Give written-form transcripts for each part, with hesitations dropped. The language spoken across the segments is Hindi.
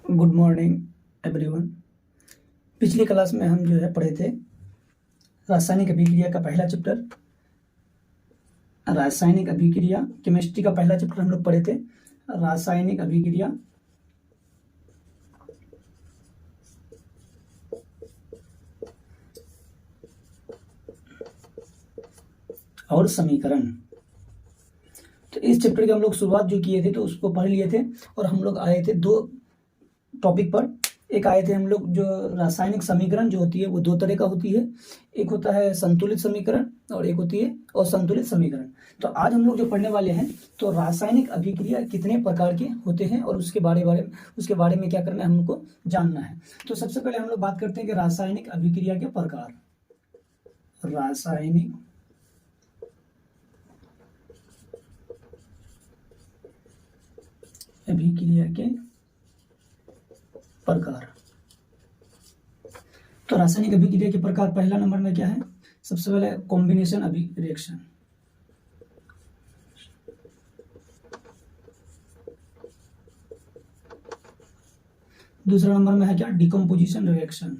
Good morning everyone. पिछली क्लास में हम जो है पढ़े थे रासायनिक अभिक्रिया का पहला चैप्टर, रासायनिक अभिक्रिया। केमिस्ट्री का पहला चैप्टर हम लोग पढ़े थे रासायनिक अभिक्रिया और समीकरण। तो इस चैप्टर की हम लोग शुरुआत जो किए थे तो उसको पढ़ लिए थे और हम लोग आए थे दो टॉपिक पर। एक आए थे हम लोग जो रासायनिक समीकरण जो होती है वो दो तरह का होती है, एक होता है संतुलित समीकरण और एक होती है असंतुलित समीकरण। तो आज हम लोग जो पढ़ने वाले हैं तो रासायनिक अभिक्रिया कितने प्रकार के होते हैं और उसके बारे में क्या करना है हमको जानना है। तो सबसे पहले हम लोग बात करते हैं कि रासायनिक अभिक्रिया के प्रकार। रासायनिक अभिक्रिया के प्रकार। तो रासायनिक अभिक्रिया के प्रकार पहला नंबर में क्या है, सबसे पहले कॉम्बिनेशन रिएक्शन। दूसरा नंबर में है क्या, डिकम्पोजिशन रिएक्शन।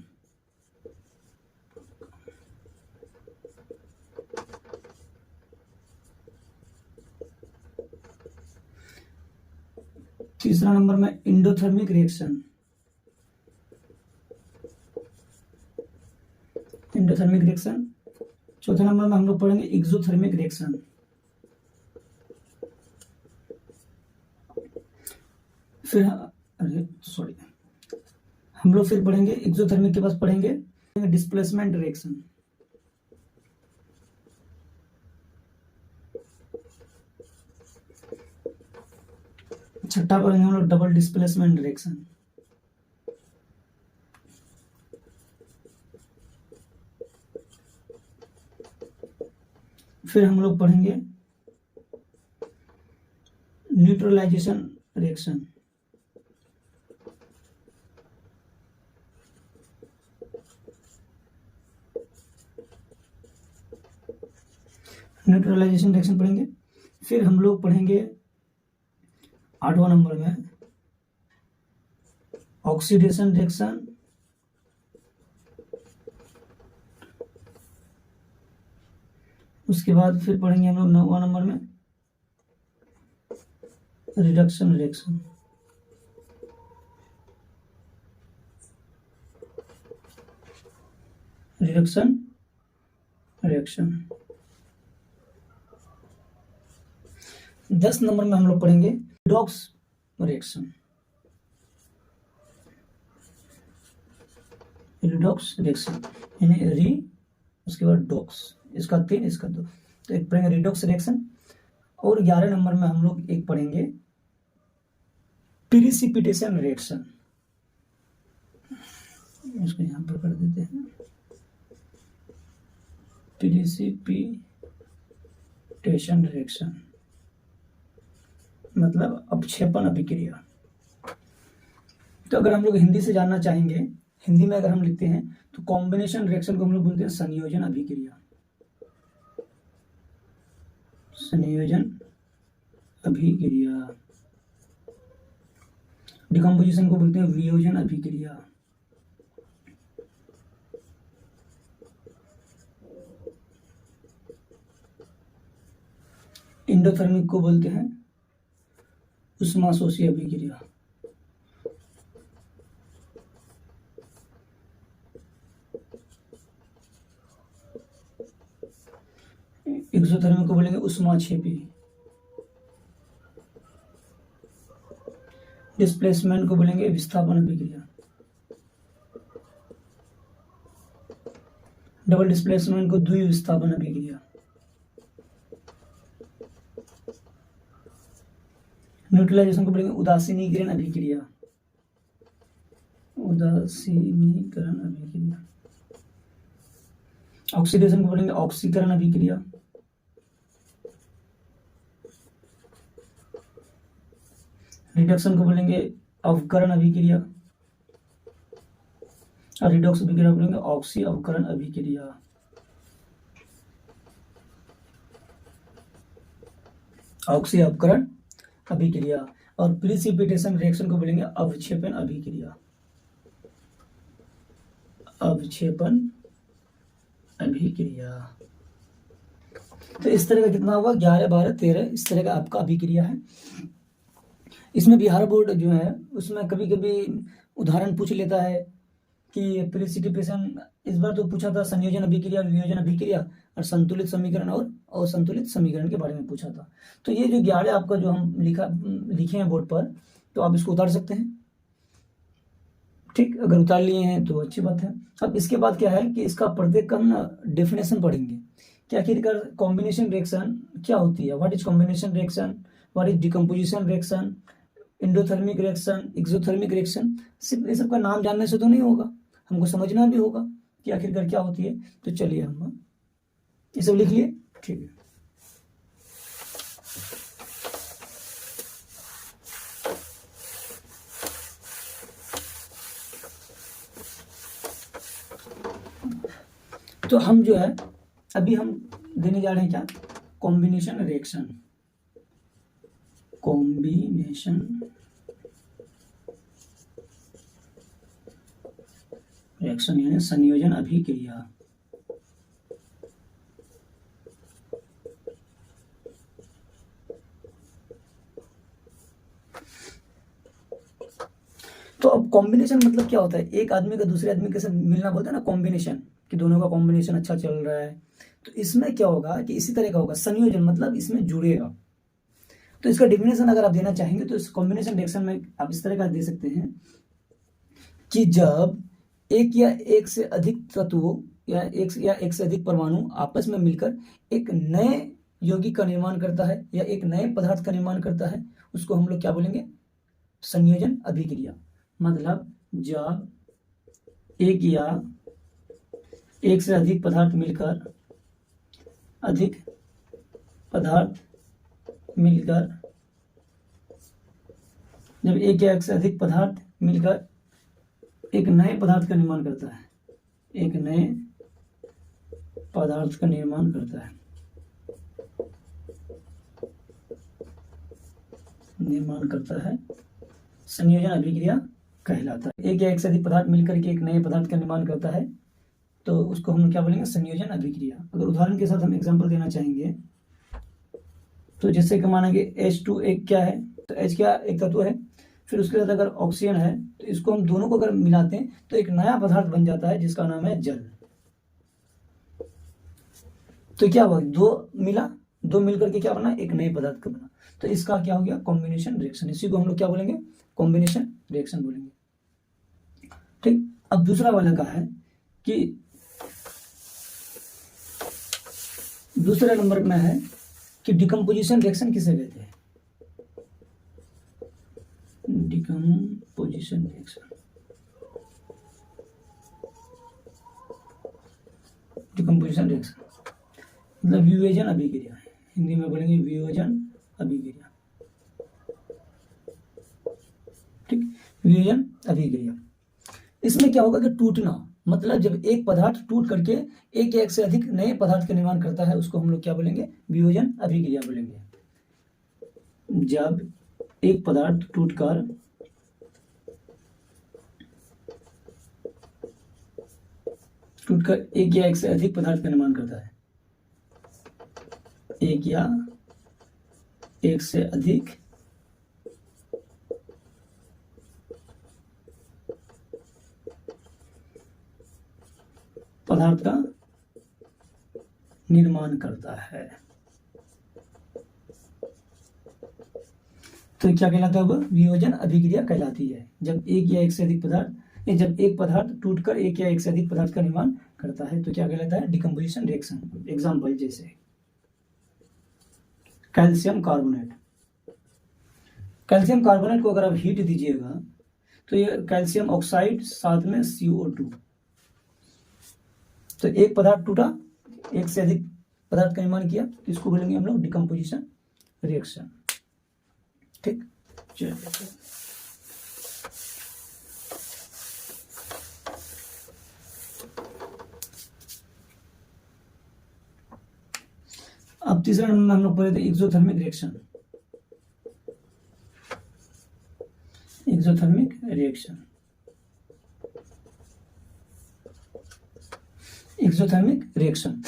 तीसरा नंबर में एंडोथर्मिक रिएक्शन। Endothermic reaction. चौथा नंबर में हम लोग पढ़ेंगे एक्सोथर्मिक रिएक्शन। फिर हम लोग फिर पढ़ेंगे एक्सोथर्मिक के पास पढ़ेंगे डिस्प्लेसमेंट रिएक्शन। छठा पढ़ेंगे हम लोग डबल डिस्प्लेसमेंट रिएक्शन। फिर हम लोग पढ़ेंगे न्यूट्रलाइजेशन रिएक्शन। न्यूट्रलाइजेशन रिएक्शन पढ़ेंगे। फिर हम लोग पढ़ेंगे आठवां नंबर में ऑक्सीडेशन रिएक्शन। उसके बाद फिर पढ़ेंगे हम लोग नौवां नंबर में reduction reaction. Reduction reaction. 10 number में हम लोग पढ़ेंगे रिडॉक्स रिएक्शन। रिडॉक्स रिएक्शन यानी री उसके बाद डॉक्स, इसका 3 इसका 2, तो एक पढ़ेंगे रिडॉक्स रिएक्शन। और 11 नंबर में हम लोग एक पढ़ेंगे प्रिसिपिटेशन रिएक्शन। इसको यहां पर कर देते हैं प्रिसिपिटेशन रिएक्शन मतलब अपक्षेपण अभिक्रिया। तो अगर हम लोग हिंदी से जानना चाहेंगे, हिंदी में अगर हम लिखते हैं तो कॉम्बिनेशन रिएक्शन को हम लोग बोलते हैं संयोजन अभिक्रिया। संयोजन अभिक्रिया। डिकम्पोजिशन को बोलते हैं वियोजन अभिक्रिया। एंडोथर्मिक को बोलते हैं उष्माशोषी अभिक्रिया। एक्सोथर्मिक को बोलेंगे उष्माक्षेपी। डिस्प्लेसमेंट को बोलेंगे विस्थापन अभिक्रिया। डबल डिस्प्लेसमेंट को द्विविस्थापन अभिक्रिया। न्यूट्रलाइजेशन को बोलेंगे उदासीनीकरण अभिक्रिया। उदासीनीकरण अभिक्रिया। ऑक्सीडेशन को बोलेंगे ऑक्सीकरण अभिक्रिया। रिडक्शन को बोलेंगे अवकरण अभिक्रिया। और रिडॉक्स अभिक्रिया बोलेंगे ऑक्सी अवकरण अभिक्रिया। ऑक्सी अवकरण अभिक्रिया। और प्रिसिपिटेशन रिएक्शन को बोलेंगे अवक्षेपण अभिक्रिया। अवक्षेपण अभिक्रिया। तो इस तरह का कितना हुआ, 11, 12, 13 इस तरह का आपका अभिक्रिया है। इसमें बिहार बोर्ड जो है उसमें कभी कभी उदाहरण पूछ लेता है कि प्रिसिपिटेशन, इस बार तो पूछा था संयोजन अभिक्रिया, वियोजन अभिक्रिया और संतुलित समीकरण और असंतुलित समीकरण के बारे में पूछा था। तो ये जो 11 आपका जो हम लिखे हैं बोर्ड पर, तो आप इसको उतार सकते हैं। ठीक, अगर उतार लिए हैं तो अच्छी बात है। अब इसके बाद क्या है कि इसका प्रत्येक का हम डेफिनेशन पढ़ेंगे कि आखिरकार कॉम्बिनेशन रिएक्शन क्या होती है, what is combination reaction, what is decomposition reaction, endothermic reaction, exothermic reaction. सिर्फ ये सब का नाम जानने से तो नहीं होगा, हमको समझना भी होगा कि आखिरकार क्या होती है। तो चलिए हम ये सब लिख लिए, ठीक है। तो हम जो है अभी हम देने जा रहे हैं क्या, कॉम्बिनेशन रिएक्शन। कॉम्बिनेशन रिएक्शन यानी संयोजन अभिक्रिया। तो अब कॉम्बिनेशन मतलब क्या होता है, एक आदमी का दूसरे आदमी के साथ मिलना बोलते हैं ना कॉम्बिनेशन, कि दोनों का कॉम्बिनेशन अच्छा चल रहा है। तो इसमें क्या होगा कि इसी तरह का होगा, संयोजन मतलब इसमें जुड़ेगा। तो इसका डेफिनेशन अगर आप देना चाहेंगे तो इस कॉम्बिनेशन रिएक्शन में आप इस तरह का दे सकते हैं कि जब एक या एक से अधिक तत्वों या एक से अधिक परमाणु आपस में मिलकर एक नए यौगिक का निर्माण करता है या एक नए पदार्थ का निर्माण करता है, उसको हम लोग क्या बोलेंगे, संयोजन अभिक्रिया। मतलब जब एक या एक से अधिक पदार्थ मिलकर जब एक या एक से अधिक पदार्थ मिलकर एक नए पदार्थ का निर्माण करता है, एक नए पदार्थ का निर्माण करता है, संयोजन अभिक्रिया कहलाता है। एक या एक से अधिक पदार्थ मिलकर के एक नए पदार्थ का निर्माण करता है, तो उसको हम क्या बोलेंगे, संयोजन अभिक्रिया। अगर उदाहरण के साथ हम एग्जांपल देना चाहेंगे तो जैसे कि माना कि H2 एक क्या है, तो H क्या एक तत्व है, फिर उसके साथ अगर ऑक्सीजन है तो इसको हम दोनों को अगर मिलाते हैं तो एक नया पदार्थ बन जाता है जिसका नाम है जल। तो क्या हुआ, दो मिलकर के क्या बना, एक नए पदार्थ का बना। तो इसका क्या हो गया, कॉम्बिनेशन रिएक्शन। इसी को हम लोग क्या बोलेंगे, कॉम्बिनेशन रिएक्शन बोलेंगे। ठीक, अब दूसरा वाला का है कि दूसरे नंबर में है कि डिकम्पोजिशन रिएक्शन किसे कहते हैं, डिकम्पोजिशन रिएक्शन। डिकम्पोजिशन रिएक्शन मतलब वियोजन अभिक्रिया, हिंदी में बोलेंगे वियोजन अभिक्रिया। ठीक, वियोजन अभिक्रिया। इसमें क्या होगा कि टूटना, मतलब जब एक पदार्थ टूट करके एक या एक से अधिक नए पदार्थ का निर्माण करता है, उसको हम लोग क्या बोलेंगे, वियोजन अभिक्रिया बोलेंगे। जब एक पदार्थ टूटकर एक या एक से अधिक पदार्थ का निर्माण करता है, एक या एक से अधिक पदार्थ का निर्माण करता है, तो क्या कहलाता है, वो वियोजन अभिक्रिया कहलाती है। जब एक या एक से अधिक पदार्थ जब एक पदार्थ टूटकर एक या एक से अधिक पदार्थ का निर्माण करता है तो क्या कहलाता है, डिकम्पोजिशन रिएक्शन। एग्जाम्पल जैसे कैल्शियम कार्बोनेट। कैल्शियम कार्बोनेट को अगर आप हीट दीजिएगा तो ये कैल्शियम ऑक्साइड साथ में CO2, तो एक पदार्थ टूटा, एक से अधिक पदार्थ का निर्माण किया, तो इसको बोलेंगे हम लोग डिकम्पोजिशन रिएक्शन। ठीक, चलिए अब तीसरा नंबर हम लोग पढ़े थे exothermic reaction. Reaction, exothermic reaction,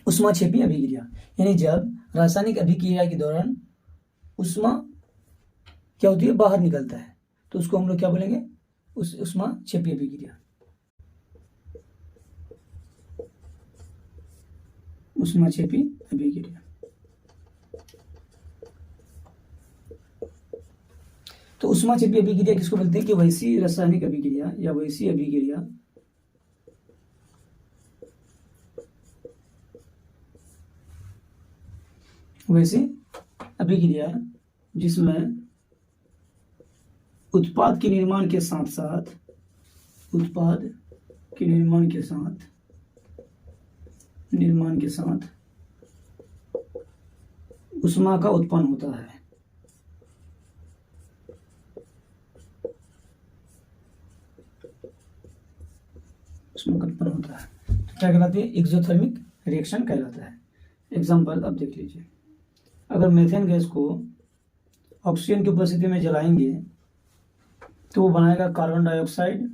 ऊष्माक्षेपी अभिक्रिया, यानी जब रासायनिक अभिक्रिया के दौरान ऊष्मा क्या होती है, बाहर निकलता है, तो उसको हम लोग क्या बोलेंगे, उस ऊष्माक्षेपी अभिक्रिया, ऊष्माक्षेपी अभिक्रिया। तो ऊष्माक्षेपी अभिक्रिया किसको बोलते हैं कि वैसी रासायनिक अभिक्रिया या वैसी अभिक्रिया जिसमें उत्पाद के निर्माण के साथ साथ ऊष्मा का उत्पन्न होता है, तो क्या कहलाती है, एक्सोथर्मिक रिएक्शन कहलाता है। एग्जाम्पल अब देख लीजिए, अगर मीथेन गैस को ऑक्सीजन की उपस्थिति में जलाएंगे तो वो बनाएगा कार्बन डाइऑक्साइड,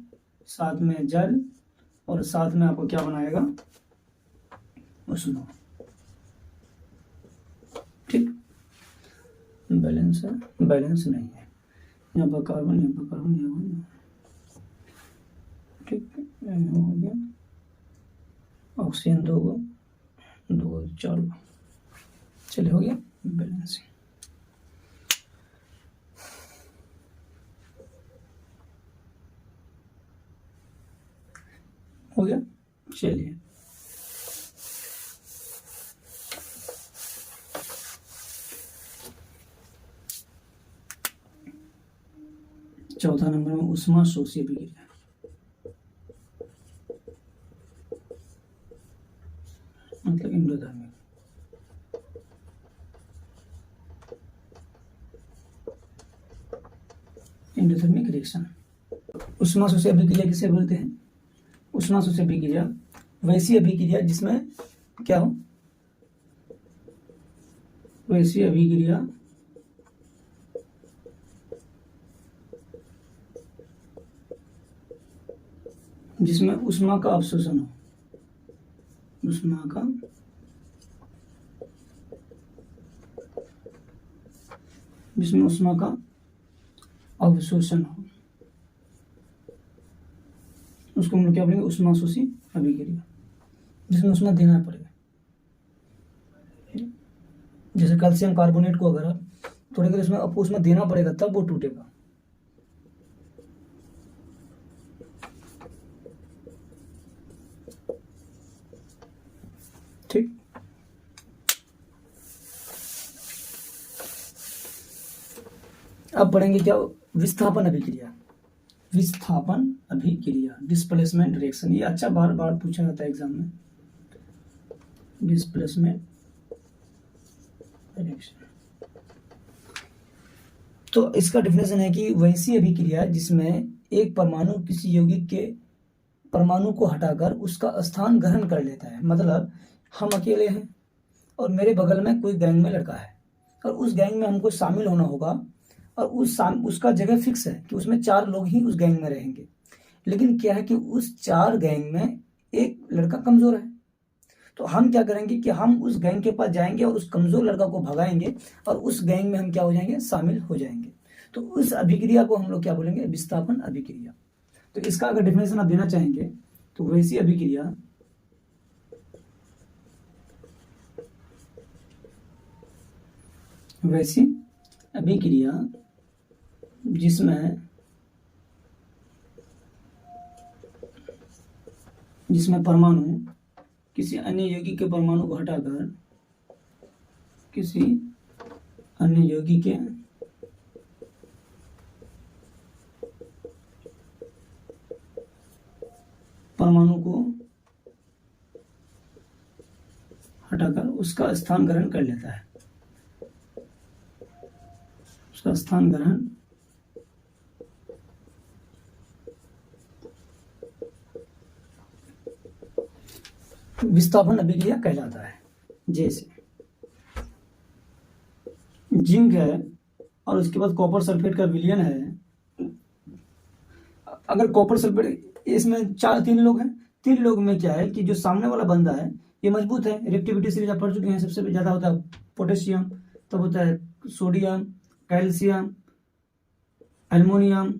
साथ में जल, और साथ में आपको क्या बनाएगा, ऊष्मा। ठीक, बैलेंस है, बैलेंस नहीं है, यहाँ पर कार्बन, यहाँ पर कार्बन, यहाँ पर, ठीक हो गया, ऑक्सीजन 2 4, चलिए हो गया बैलेंसिंग। हो गया, चलिए चौथा नंबर में ऊष्मा शोषी अभिक्रिया, मतलब इंडोथर्मिक। इंडोथर्मिक रिएक्शन, ऊष्मा शोषी अभिक्रिया किसे बोलते हैं, ऊष्मा शोषी अभिक्रिया वैसी अभिक्रिया जिसमें क्या हो, वैसी अभिक्रिया जिसमें ऊष्मा का अवशोषण हो, जिसमें ऊष्मा का अवशोषण हो, उसको हम लोग क्या बोलेंगे, ऊष्मा शोषी अभिक्रिया, जिसमें ऊष्मा देना पड़ेगा। जैसे कैल्शियम कार्बोनेट को अगर आप तोड़ेंगे तो उसमें आपको ऊष्मा देना पड़ेगा, तब वो टूटेगा। ठीक, अब पढ़ेंगे क्या, विस्थापन अभिक्रिया, डिस्प्लेसमेंट रिएक्शन। ये अच्छा बार बार पूछा जाता है एग्जाम में, डिस्प्लेसमेंट रिएक्शन। तो इसका डेफिनेशन है कि वैसी अभिक्रिया जिसमें एक परमाणु किसी यौगिक के परमाणु को हटाकर उसका स्थान ग्रहण कर लेता है। मतलब हम अकेले हैं और मेरे बगल में कोई गैंग में लड़का है और उस गैंग में हमको शामिल होना होगा, और उसका जगह फिक्स है कि उसमें 4 लोग ही उस गैंग में रहेंगे। लेकिन क्या है कि उस 4 गैंग में एक लड़का कमजोर है, तो हम क्या करेंगे कि हम उस गैंग के पास जाएंगे और उस कमजोर लड़का को भगाएंगे और उस गैंग में हम क्या हो जाएंगे, शामिल हो जाएंगे। तो उस अभिक्रिया को हम लोग क्या बोलेंगे, विस्थापन अभिक्रिया। तो इसका अगर डेफिनेशन आप देना चाहेंगे तो वैसी अभिक्रिया जिसमें परमाणु किसी अन्य यौगिक के परमाणु को हटाकर किसी अन्य यौगिक के परमाणु को हटाकर उसका स्थान ग्रहण कर लेता है, उसका स्थान ग्रहण विस्थापन अभिक्रिया कहलाता है। जैसे जिंक है और उसके बाद कॉपर सल्फेट का विलयन है, अगर कॉपर सल्फेट, इसमें तीन लोग हैं, तीन लोग में क्या है कि जो सामने वाला बंदा है ये मजबूत है, रिएक्टिविटी सीरीज आप पढ़ चुके हैं, सबसे ज्यादा होता है पोटेशियम, तब होता है sodium, calcium, aluminium,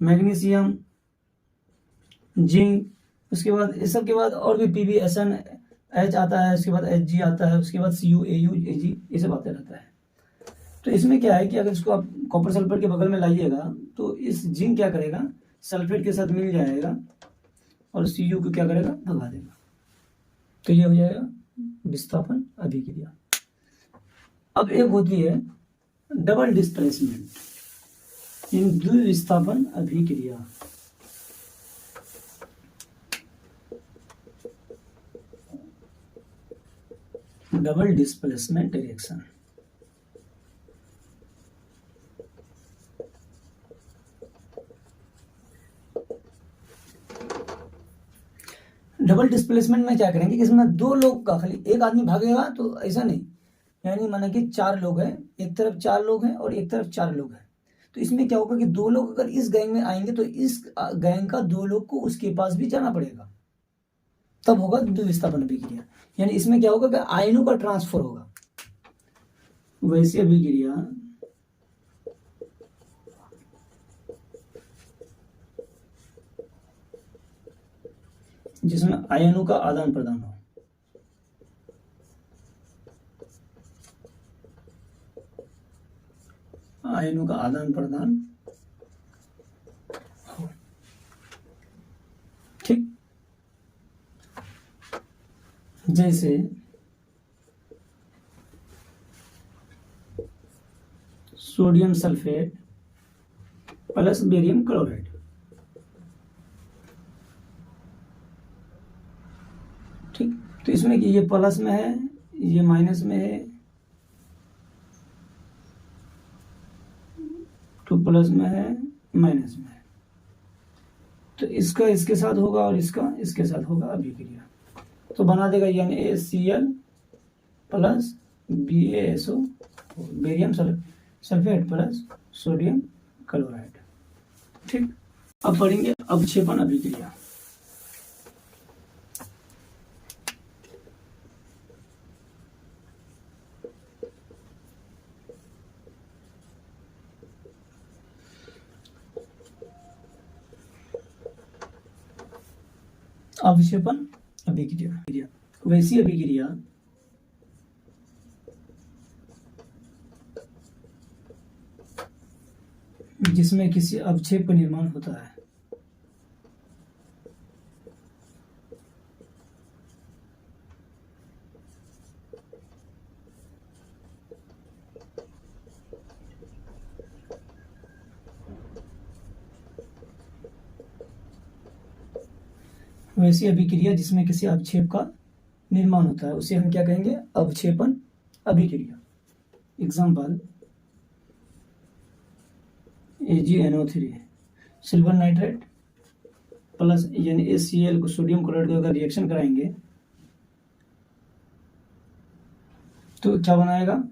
magnesium, zinc, उसके बाद इस सब के बाद और भी PbSn H आता है, उसके बाद Hg आता है, उसके बाद Cu Au Ag ये सब आते रहता है। तो इसमें क्या है कि अगर इसको आप कॉपर सल्फेट के बगल में लाइएगा तो इस जिंक क्या करेगा, सल्फेट के साथ मिल जाएगा और Cu को क्या करेगा, भगा देगा। तो ये हो जाएगा विस्थापन अभिक्रिया। अब एक होती है डबल डिस्प्लेसमेंट, द्विविस्थापन अभिक्रिया। Double displacement reaction. Double displacement में क्या करेंगे कि इसमें दो लोग का खाली एक आदमी भागेगा, तो ऐसा नहीं, यानी माना कि चार लोग हैं, एक तरफ चार लोग हैं और एक तरफ चार लोग हैं, तो इसमें क्या होगा कि दो लोग अगर इस गैंग में आएंगे तो इस गैंग का दो लोग को उसके पास भी जाना पड़ेगा, तब होगा द्विविस्थापन अभिक्रिया। यानी इसमें क्या होगा कि आयनों का ट्रांसफर होगा। वैसी अभिक्रिया जिसमें आयनों का आदान प्रदान हो, आयनों का आदान प्रदान हो, ठीक। जैसे sodium sulphate plus barium chloride, ठीक। तो इसमें कि ये प्लस में है, ये माइनस में है, तो प्लस में है, माइनस में है, तो इसका इसके साथ होगा और इसका इसके साथ होगा अभिक्रिया, तो बना देगा NaCl plus BaSO, barium sulphate plus sodium chloride, ठीक। अब पढ़ेंगे अवक्षेपण अभिक्रिया। अवक्षेपण अभिक्रिया वैसी अभिक्रिया जिसमें किसी अवक्षेप का निर्माण होता है। वैसी अभिक्रिया जिसमें किसी अवक्षेप का निर्माण होता है उसे हम क्या कहेंगे, अवक्षेपण अभिक्रिया। Example AgNO3 silver nitrate plus NaCl को सोडियम क्लोराइड को अगर रिएक्शन कराएंगे तो क्या बनाएगा,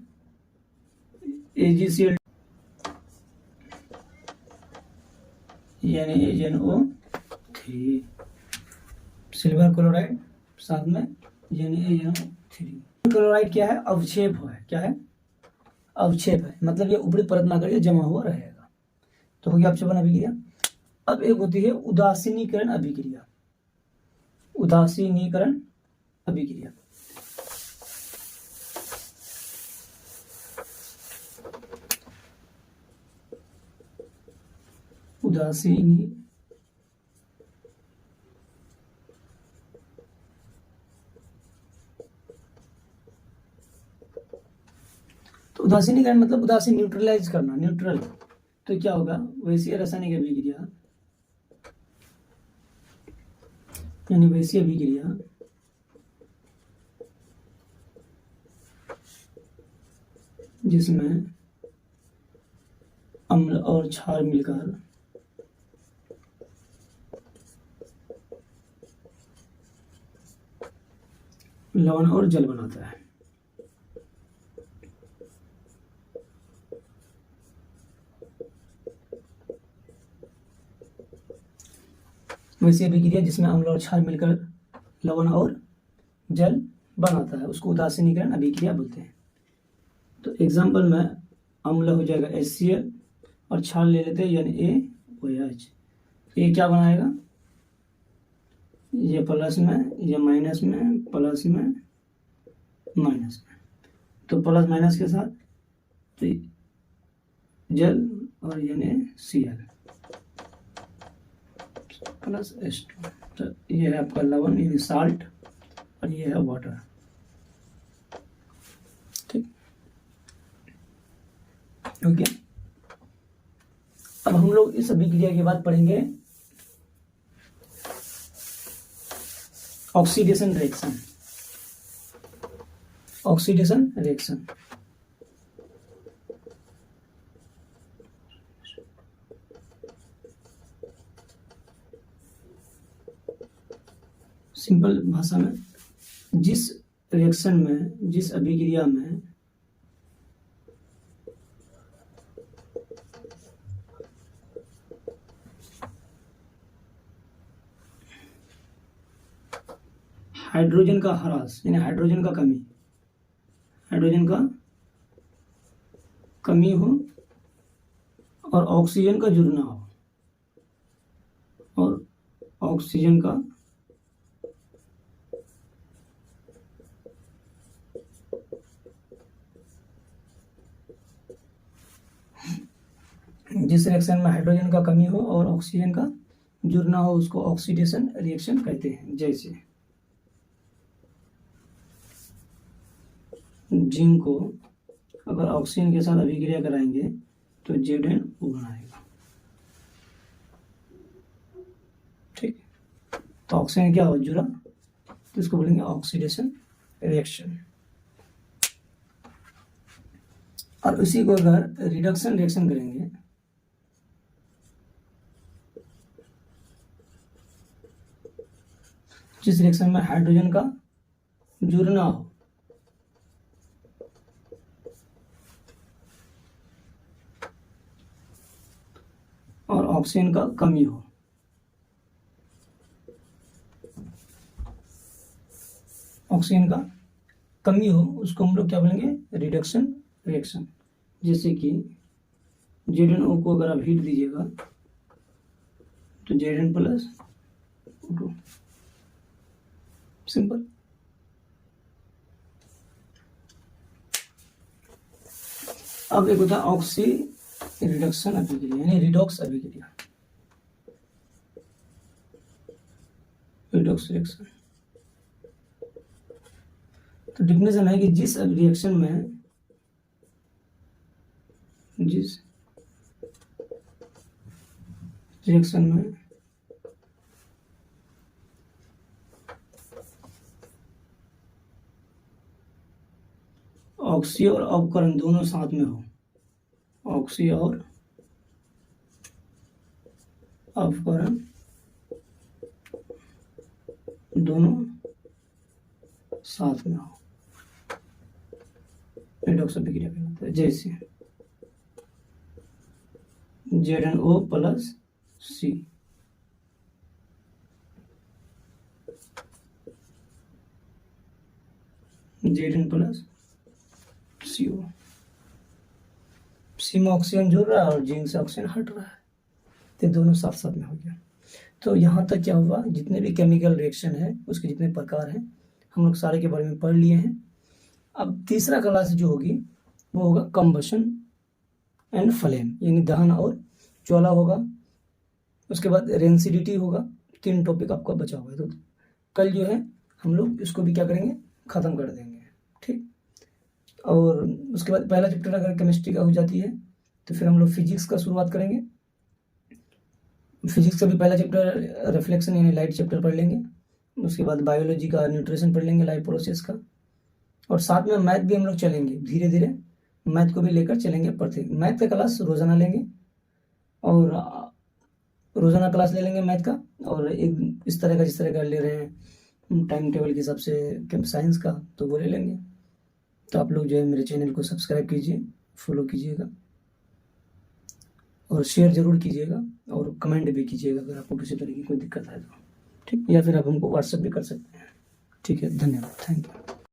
AgCl NaNO3, सिल्वर क्लोराइड साथ में NaNO3। क्लोराइड क्या है, अवक्षेप है, क्या है, अवक्षेप है, मतलब ये ऊपरी परत में आकर जमा हुआ रहेगा, तो हो गया अवक्षेपण अभिक्रिया। अब एक होती है उदासीनीकरण अभिक्रिया। उदासीनीकरण अभिक्रिया तो उदासीनीकरण मतलब उदासीन, न्यूट्रलाइज करना, न्यूट्रल। तो क्या होगा, वैसी रासायनिक अभिक्रिया यानी वैसी अभिक्रिया जिसमें अम्ल और क्षार मिलकर लवण और जल बनाता है। वैसी अभिक्रिया जिसमें अम्ल और क्षार मिलकर लवण और जल बनाता है उसको उदासीनीकरण अभिक्रिया बोलते हैं। तो एग्जाम्पल में अम्ल हो जाएगा HCl और क्षार ले लेते हैं यानी AOH। ये क्या बनाएगा, ये प्लस में, ये माइनस में, प्लस में, माइनस में, तो प्लस माइनस के साथ तो जल और यानी Cl प्लस H2। तो ये है आपका लवण यानी साल्ट और ये है वाटर। ठीक, ओके। अब हम लोग इस अभिक्रिया के बाद पढ़ेंगे oxidation reaction. Oxidation reaction simple भाषा में जिस रिएक्शन में, जिस अभिक्रिया में हाइड्रोजन का ह्रास यानी हाइड्रोजन का कमी, हाइड्रोजन का कमी हो और ऑक्सीजन का जुड़ना हो, और ऑक्सीजन का जिस रिएक्शन में हाइड्रोजन का कमी हो और ऑक्सीजन का जुड़ना हो उसको ऑक्सीडेशन रिएक्शन कहते हैं। जैसे जिंक को अगर ऑक्सीजन के साथ अभिक्रिया कराएंगे तो ZnO बनाएगा। ठीक, तो ऑक्सीजन क्या हो, जुड़ा, तो इसको बोलेंगे ऑक्सीडेशन रिएक्शन। और उसी को अगर रिडक्शन रिएक्शन करेंगे जिस रिएक्शन में हाइड्रोजन का जुड़ना हो और ऑक्सीजन का कमी हो, ऑक्सीजन का कमी हो उसको हम लोग क्या बोलेंगे, रिडक्शन रिएक्शन। जैसे कि ZnO को अगर आप हीट दीजिएगा तो Zn प्लस O2, सिंपल। अब एक होता है ऑक्सी रिडक्शन अभिक्रिया यानी रिडॉक्स अभिक्रिया, रिडॉक्स रिएक्शन। तो डिफिनेशन है कि जिस रिएक्शन में, जिस रिएक्शन में ऑक्सी और अपकरण दोनों साथ में हो, ऑक्सी और अपकरण दोनों साथ में हो, रिडॉक्स अभिक्रिया कहलाता है। जैसे ZnO plus C, Zn plus CO, सी में ऑक्सीजन जुड़ रहा है और जिंक से ऑक्सीजन हट रहा है, तो दोनों साथ साथ में हो गया। तो यहाँ तक क्या हुआ, जितने भी केमिकल रिएक्शन है उसके जितने प्रकार हैं हम लोग सारे के बारे में पढ़ लिए हैं। अब तीसरा क्लास जो होगी वो होगा कंबशन एंड फ्लेम यानी दहन और ज्वाला होगा। उसके बाद रेंसिडिटी होगा। 3 टॉपिक आपका बचा हुआ है, तो कल जो है हम लोग इसको भी क्या करेंगे, ख़त्म कर देंगे। ठीक, और उसके बाद पहला चैप्टर अगर केमिस्ट्री का हो जाती है तो फिर हम लोग फिजिक्स का शुरुआत करेंगे। फिजिक्स का भी पहला चैप्टर रिफ्लेक्शन यानी लाइट चैप्टर पढ़ लेंगे। उसके बाद बायोलॉजी का न्यूट्रिशन पढ़ लेंगे, लाइफ प्रोसेस का, और साथ में मैथ भी हम लोग चलेंगे। धीरे धीरे मैथ को भी लेकर चलेंगे पढ़ते। मैथ का क्लास रोजाना लेंगे और रोजाना क्लास ले लेंगे मैथ का, और एक इस तरह का जिस तरह का ले रहे हैं टाइम टेबल के हिसाब से साइंस का, तो वो ले लेंगे। तो आप लोग जो है मेरे चैनल को सब्सक्राइब कीजिए, फॉलो कीजिएगा। और शेयर जरूर कीजिएगा और कमेंट भी कीजिएगा अगर आपको किसी तरह की कोई दिक्कत है तो, ठीक, या फिर आप हमको व्हाट्सएप भी कर सकते हैं। ठीक है, धन्यवाद, थैंक यू।